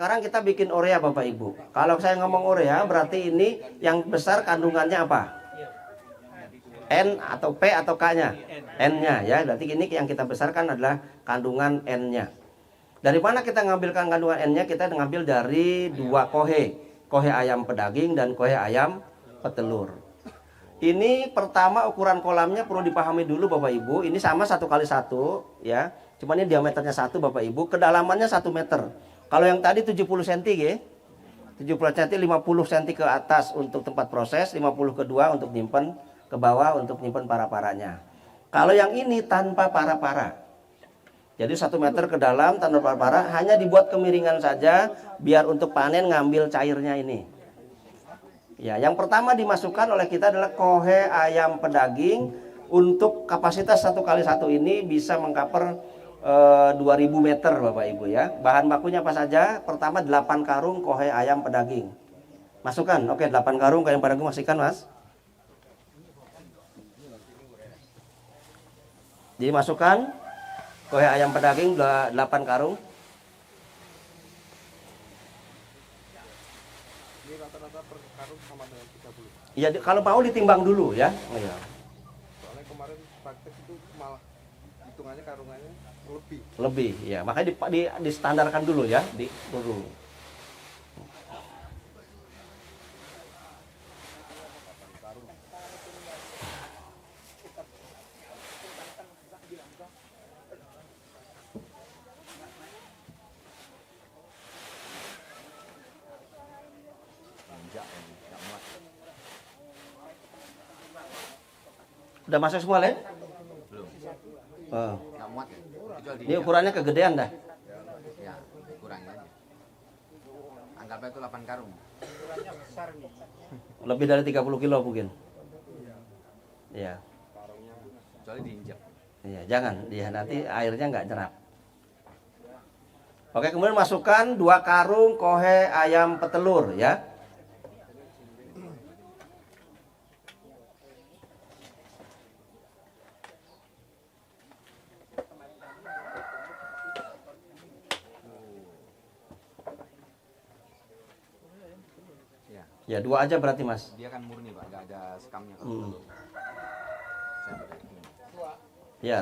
sekarang kita bikin urea Bapak Ibu. Kalau saya ngomong urea berarti ini yang besar kandungannya apa? N atau P atau K-nya? N-nya ya. Berarti ini yang kita besarkan adalah kandungan N-nya. Dari mana kita ngambilkan kandungan N-nya? Kita ngambil dari dua kohe. Kohe ayam pedaging dan kohe ayam petelur. Ini pertama ukuran kolamnya perlu dipahami dulu Bapak Ibu. Ini sama 1x1 ya. Cuman ini diameternya 1 Bapak Ibu. Kedalamannya 1 meter. Kalau yang tadi 70 cm ya. 70 cm 50 cm ke atas untuk tempat proses, 50 kedua untuk nyimpen, ke bawah untuk nyimpen para-paranya. Kalau yang ini tanpa para-para. Jadi 1 meter ke dalam tanpa para-para, hanya dibuat kemiringan saja biar untuk panen ngambil cairnya ini. Ya, yang pertama dimasukkan oleh kita adalah kohe ayam pedaging. Untuk kapasitas 1x1 ini bisa mengcover 2000 meter Bapak Ibu ya. Bahan bakunya apa saja? Pertama 8 karung kohe ayam pedaging. Masukkan. Oke, 8 karung kohe ayam pedaging masukkan Mas. Jadi masukkan kohe ayam pedaging 8 karung. Ini rata-rata per karung sama dengan 30. Iya, kalau mau ditimbang dulu ya. Oh, iya. Soalnya kemarin praktek itu malah hitungannya karungannya lebih. Lebih ya. Makanya distandarkan dulu ya, dulu. Udah masuk semua, Le? Belum. Oh. Nggak muat ya? Kecuali Ini ukurannya kegedean dah. ya, kurangnya aja. Anggapnya itu 8 karung. Lebih dari 30 kilo mungkin. Iya. Kecuali diinjak. Iya, jangan. Dia nanti airnya nggak nyerap. Oke, kemudian masukkan 2 karung kohe ayam petelur ya. Ya 2 aja berarti Mas. Dia kan murni Pak, nggak ada skamnya kalau telur. Saya pakai ini. Ya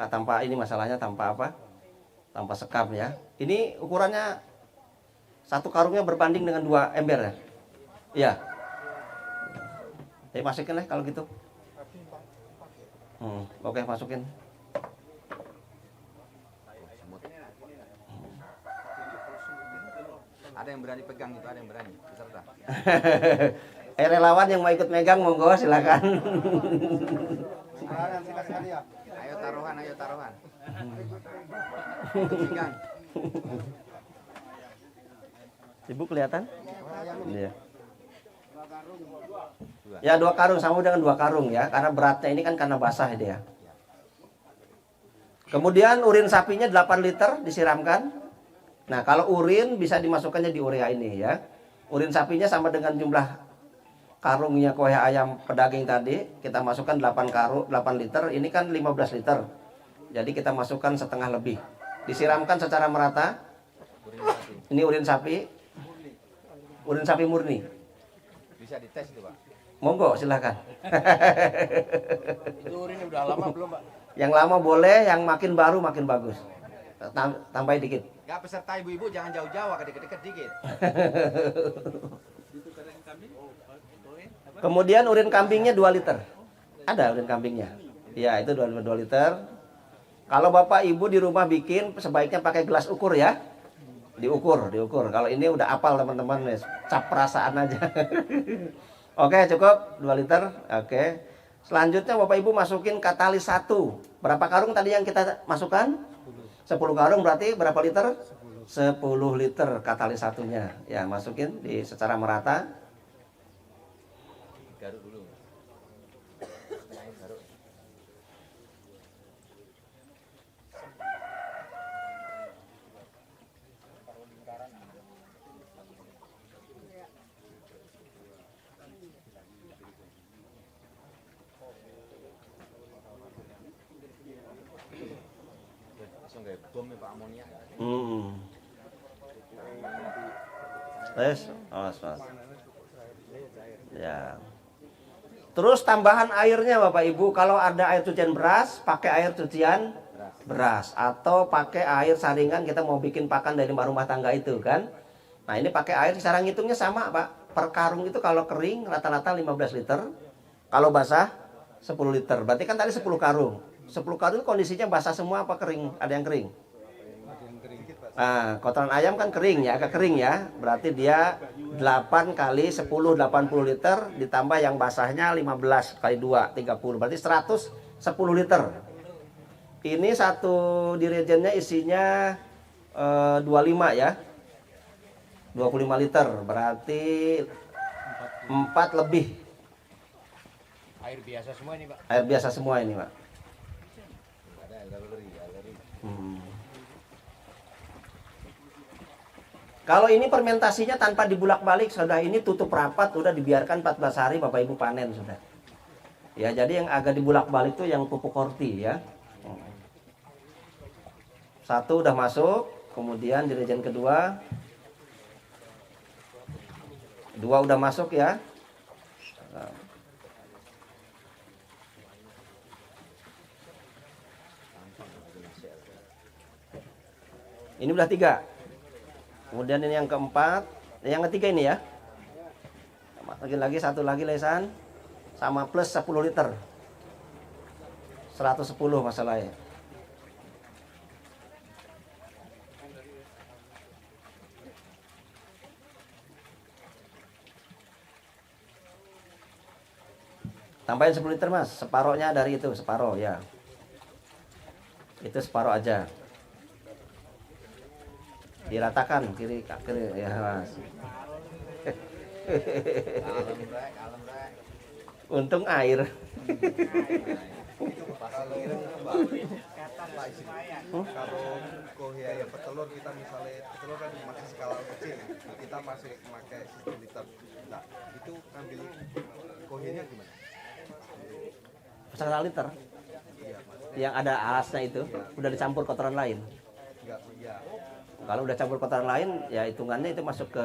tanpa ini masalahnya tanpa apa? Tanpa sekam ya. Ini ukurannya 1 karungnya berbanding dengan 2 ember ya. Iya. Jadi masukin lah kalau gitu. Oke masukin. Ada yang berani pegang itu, ada yang berani peserta. Relawan yang mau ikut megang monggo silakan. Ayo taruhan, ayo taruhan. Ikut pegang. Ibu kelihatan? Iya. Dua. Ya 2 karung sama dengan 2 karung ya, karena beratnya ini kan karena basah dia. Kemudian urin sapinya 8 liter disiramkan. Nah, kalau urin bisa dimasukkannya di urea ini ya. Urin sapinya sama dengan jumlah karungnya kohe ayam pedaging tadi. Kita masukkan 8 karung, 8 liter. Ini kan 15 liter. Jadi kita masukkan setengah lebih. Disiramkan secara merata. Ini urin sapi. Urin sapi murni. Bisa dites itu Pak. Monggo silahkan. Itu urinnya udah lama belum Pak? Yang lama boleh, yang makin baru makin bagus. Tambahin dikit. Gak peserta ibu-ibu jangan jauh-jauh, deket-deket dikit. Kemudian urin kambingnya 2 liter. Ada urin kambingnya. Ya, itu 2 liter. Kalau Bapak Ibu di rumah bikin sebaiknya pakai gelas ukur ya. Diukur. Kalau ini udah apal teman-teman, cap perasaan aja. Oke, cukup 2 liter. Oke. Selanjutnya Bapak Ibu masukin katalis 1. Berapa karung tadi yang kita masukkan? 10 karung berarti berapa liter? 10 liter katalis satunya. Ya, masukin secara merata. Garuk dulu. Garuk. Langsung kayak bom ya Pak, amonia. Terus, awas, awas. Ya. Terus tambahan airnya Bapak Ibu, kalau ada air cucian beras, pakai air cucian beras atau pakai air saringan, kita mau bikin pakan dari rumah tangga itu kan. Nah, ini pakai air, cara ngitungnya sama, Pak. Per karung itu kalau kering rata-rata 15 liter, kalau basah 10 liter. Berarti kan tadi 10 karung. 10 karung kondisinya basah semua apa kering? Ada yang kering? Nah, kotoran ayam kan kering ya, agak kering ya. Berarti dia 8 kali 10 80 liter ditambah yang basahnya 15 kali 2 30. Berarti 110 liter. Ini satu dirigennya isinya 25 ya. 25 liter berarti 4 lebih. Air biasa semua ini, Pak. Air biasa semua ini, Pak. Ada galeri. Kalau ini fermentasinya tanpa dibulak-balik, sudah ini tutup rapat, sudah dibiarkan 14 hari Bapak Ibu panen sudah. Ya, jadi yang agak dibulak-balik itu yang pupuk horti ya. Satu udah masuk, kemudian dirijen kedua. Dua udah masuk ya. Ini udah 3. Kemudian ini yang keempat, yang ketiga ini ya. Lagi satu lagi lesan sama plus 10 liter. 110 masalahnya. Tambahin 10 liter Mas, separohnya dari itu, separoh ya. Itu separoh aja. Diratakan kiri ya Mas. Untung air. Kalau kohia yang petelur kita misalnya petelur kan masih skala kecil, kita masih pakai 1 liter. Nah, itu ambil kohianya gimana? Setengah liter. Yang ada alasnya itu udah dicampur kotoran lain. Enggak, iya. Kalau udah campur kotoran lain, ya hitungannya itu masuk ke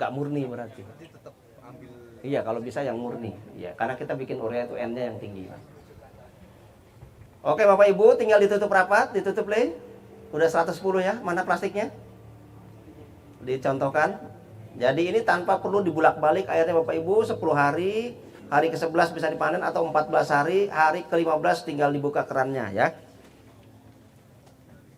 nggak murni berarti. Nanti tetap ambil. Iya, kalau bisa yang murni. Iya, karena kita bikin urea itu N-nya yang tinggi. Oke, Bapak Ibu, tinggal ditutup rapat, ditutup Le. Udah 110 ya, mana plastiknya? Dicontohkan. Jadi ini tanpa perlu dibulak-balik airnya Bapak Ibu 10 hari. Hari ke-11 bisa dipanen atau 14 hari, hari ke-15 tinggal dibuka kerannya ya.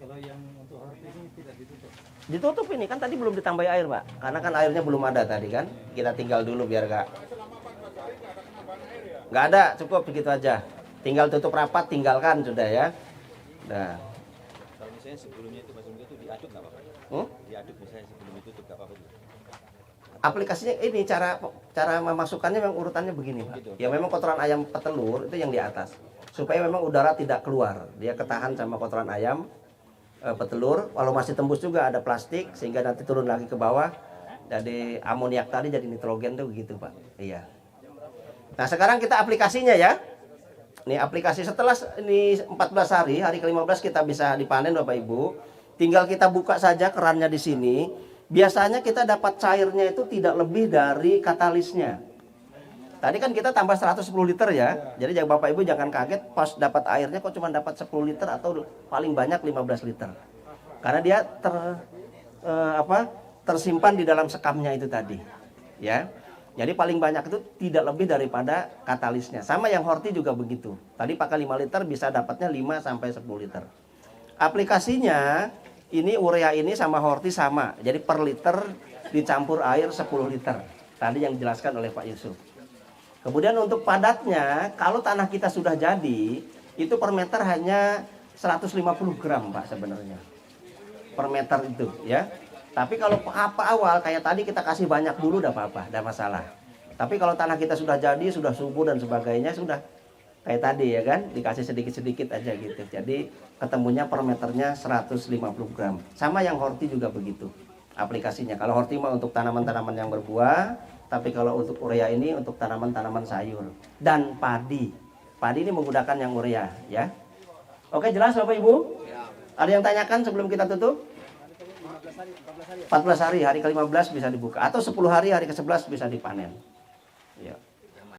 Kalau yang untuk horti ini tidak ditutup. Ditutup ini kan tadi belum ditambah air Pak. Karena kan airnya belum ada tadi kan. Kita tinggal dulu biar nggak ada, cukup begitu aja. Tinggal tutup rapat, tinggalkan sudah ya. Nah. Kalau misalnya sebelumnya itu Mas itu diaduk nggak apa-apa? Diaduk misalnya sebelum itu nggak apa-apa? Aplikasinya ini cara memasukkannya memang urutannya begini Pak. Ya memang kotoran ayam petelur itu yang di atas. Supaya memang udara tidak keluar. Dia ketahan sama kotoran ayam petelur. Walau masih tembus juga ada plastik sehingga nanti turun lagi ke bawah. Jadi amoniak tadi jadi nitrogen tuh begitu Pak. Iya. Nah sekarang kita aplikasinya ya. Nih aplikasi setelah ini 14 hari, hari ke-15 kita bisa dipanen Bapak Ibu. Tinggal kita buka saja kerannya di sini. Biasanya kita dapat cairnya itu tidak lebih dari katalisnya. Tadi kan kita tambah 110 liter ya. Jadi Bapak Ibu jangan kaget pas dapat airnya kok cuma dapat 10 liter atau paling banyak 15 liter. Karena dia tersimpan di dalam sekamnya itu tadi. Ya. Jadi paling banyak itu tidak lebih daripada katalisnya. Sama yang horti juga begitu. Tadi pakai 5 liter bisa dapatnya 5 sampai 10 liter. Aplikasinya ini urea ini sama horti sama. Jadi per liter dicampur air 10 liter. Tadi yang dijelaskan oleh Pak Yusuf. Kemudian untuk padatnya, kalau tanah kita sudah jadi, itu per meter hanya 150 gram Pak sebenarnya. Per meter itu ya. Tapi kalau awal kayak tadi kita kasih banyak dulu udah apa-apa, tidak masalah. Tapi kalau tanah kita sudah jadi, sudah subur dan sebagainya, sudah kayak tadi ya kan, dikasih sedikit-sedikit aja gitu. Jadi ketemunya per meternya 150 gram. Sama yang horti juga begitu aplikasinya. Kalau horti mah untuk tanaman-tanaman yang berbuah, tapi kalau untuk urea ini untuk tanaman-tanaman sayur dan padi. Padi ini menggunakan yang urea ya. Oke, jelas Bapak Ibu? Ada yang tanyakan sebelum kita tutup? 14 hari, hari ke-15 bisa dibuka. Atau 10 hari, hari ke-11 bisa dipanen. Ya.